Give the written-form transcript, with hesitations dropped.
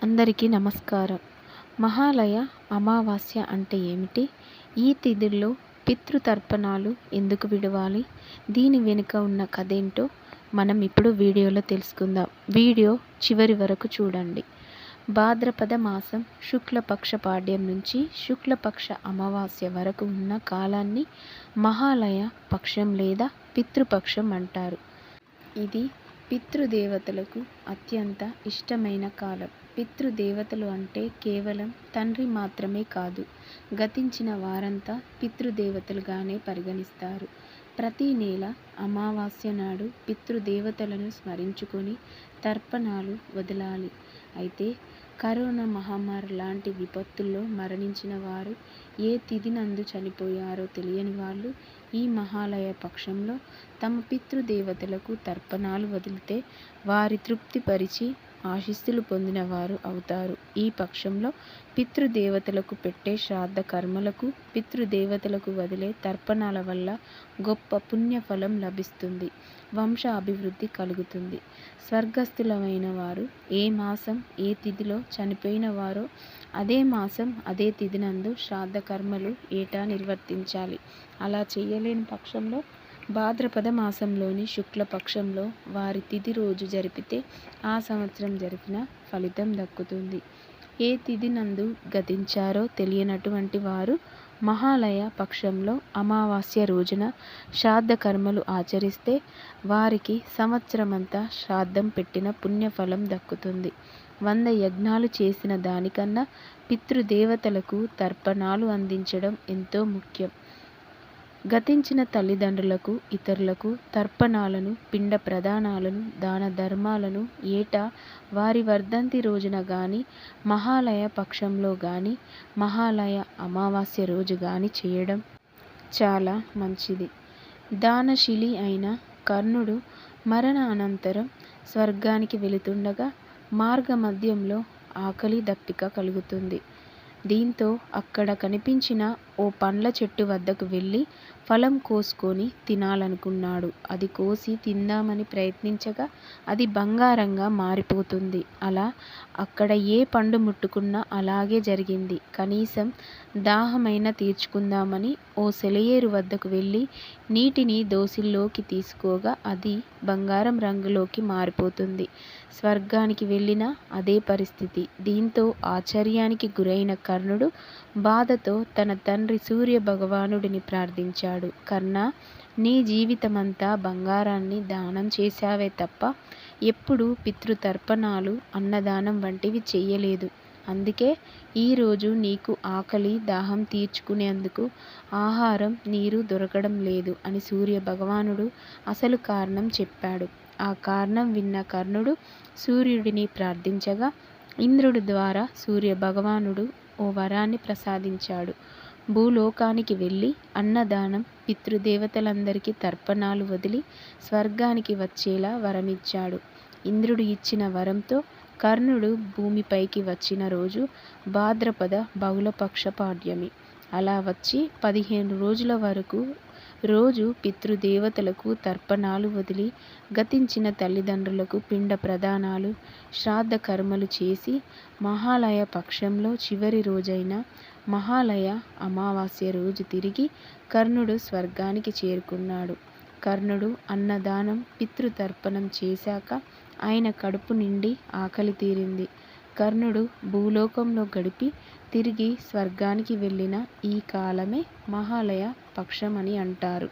అందరికీ నమస్కారం. మహాలయ అమావాస్య అంటే ఏమిటి? ఈ తిథుల్లో పితృతర్పణాలు ఎందుకు విడవాలి? దీని వెనుక ఉన్న కథేంటో మనం ఇప్పుడు వీడియోలో తెలుసుకుందాం. వీడియో చివరి వరకు చూడండి. భాద్రపద మాసం శుక్లపక్ష పాడ్యం నుంచి శుక్లపక్ష అమావాస్య వరకు ఉన్న కాలాన్ని మహాలయ పక్షం లేదా పితృపక్షం అంటారు. ఇది పితృదేవతలకు అత్యంత ఇష్టమైన కాలం. పితృదేవతలు అంటే కేవలం తండ్రి మాత్రమే కాదు, గతించిన వారంతా పితృదేవతలుగానే పరిగణిస్తారు. ప్రతి నెల అమావాస్య నాడు పితృదేవతలను స్మరించుకొని తర్పణాలు వదలాలి. అయితే కరోనా మహమ్మారి లాంటి విపత్తుల్లో మరణించిన వారు, ఏ తిథి నందు చనిపోయారో తెలియని వాళ్ళు ఈ మహాలయ పక్షంలో తమ పితృదేవతలకు తర్పణాలు వదిలితే వారి తృప్తిపరిచి ఆశీస్సులు పొందిన వారు అవుతారు. ఈ పక్షంలో పితృదేవతలకు పెట్టే శ్రాద్ధ కర్మలకు, పితృదేవతలకు వదిలే తర్పణాల వల్ల గొప్ప పుణ్యఫలం లభిస్తుంది, వంశ అభివృద్ధి కలుగుతుంది. స్వర్గస్థులమైన వారు ఏ మాసం ఏ తిథిలో చనిపోయిన వారో అదే మాసం అదే తిథినందు శ్రాద్ధ కర్మలు ఏటా నిర్వర్తించాలి. అలా చేయలేని పక్షంలో భాద్రపద మాసంలోని శుక్లపక్షంలో వారి తిథి రోజు జరిపితే ఆ సంవత్సరం జరిపిన ఫలితం దక్కుతుంది. ఏ తిథి నందు గతించారో తెలియనటువంటి వారు మహాలయ పక్షంలో అమావాస్య రోజున శ్రాద్ధ కర్మలు ఆచరిస్తే వారికి సంవత్సరమంతా శ్రాద్ధం పెట్టిన పుణ్యఫలం దక్కుతుంది. 100 యజ్ఞాలు చేసిన దానికన్నా పితృదేవతలకు తర్పణాలు అందించడం ఎంతో ముఖ్యం. గతించిన తల్లిదండ్రులకు, ఇతరులకు తర్పణాలను, పిండ ప్రదానాలను, దాన ధర్మాలను ఏటా వారి వర్ధంతి రోజున గాని, మహాలయ పక్షంలో గాని, మహాలయ అమావాస్య రోజు గాని చేయడం చాలా మంచిది. దానశీలి అయిన కర్ణుడు మరణ అనంతరం స్వర్గానికి వెళుతుండగా మార్గ మధ్యంలో ఆకలి దప్పిక కలుగుతుంది. దీంతో అక్కడ కనిపించిన ఓ పండ్ల చెట్టు వద్దకు వెళ్ళి ఫలం కోసుకొని తినాలనుకున్నాడు. అది కోసి తిందామని ప్రయత్నించగా అది బంగారంగా మారిపోతుంది. అలా అక్కడ ఏ పండు ముట్టుకున్నా అలాగే జరిగింది. కనీసం దాహమైనా తీర్చుకుందామని ఓ సెలయేరు వద్దకు వెళ్ళి నీటిని దోసిల్లోకి తీసుకోగా అది బంగారం రంగులోకి మారిపోతుంది. స్వర్గానికి వెళ్ళినా అదే పరిస్థితి. దీంతో ఆశ్చర్యానికి గురైన కర్ణుడు బాధతో తన తండ్రి సూర్య భగవానుడిని ప్రార్థించాడు. కర్ణా, నీ జీవితమంతా బంగారాన్ని దానం చేశావే తప్ప ఎప్పుడూ పితృతర్పణాలు, అన్నదానం వంటివి చెయ్యలేదు. అందుకే ఈరోజు నీకు ఆకలి దాహం తీర్చుకునేందుకు ఆహారం నీరు దొరకడం లేదు అని సూర్య భగవానుడు అసలు కారణం చెప్పాడు. ఆ కారణం విన్న కర్ణుడు సూర్యుడిని ప్రార్థించగా ఇంద్రుడి ద్వారా సూర్య భగవానుడు ఓ వరాన్ని ప్రసాదించాడు. భూలోకానికి వెళ్ళి అన్నదానం, పితృదేవతలందరికీ తర్పణాలు వదిలి స్వర్గానికి వచ్చేలా వరమిచ్చాడు. ఇంద్రుడు ఇచ్చిన వరంతో కర్ణుడు భూమిపైకి వచ్చిన రోజు భాద్రపద బహుళపక్ష పాడ్యమి. అలా వచ్చి 15 రోజుల వరకు రోజు పితృదేవతలకు తర్పణాలు వదిలి, గతించిన తల్లిదండ్రులకు పిండ ప్రదానాలు, శ్రాద్ధ కర్మలు చేసి మహాలయ పక్షంలో చివరి రోజైన మహాలయ అమావాస్య రోజు తిరిగి కర్ణుడు స్వర్గానికి చేరుకున్నాడు. కర్ణుడు అన్నదానం, పితృతర్పణం చేశాక ఆయన కడుపు నిండి ఆకలి తీరింది. కర్ణుడు భూలోకంలో గడిపి తిరిగి స్వర్గానికి వెళ్ళిన ఈ కాలమే మహాలయ పక్షం అని అంటారు.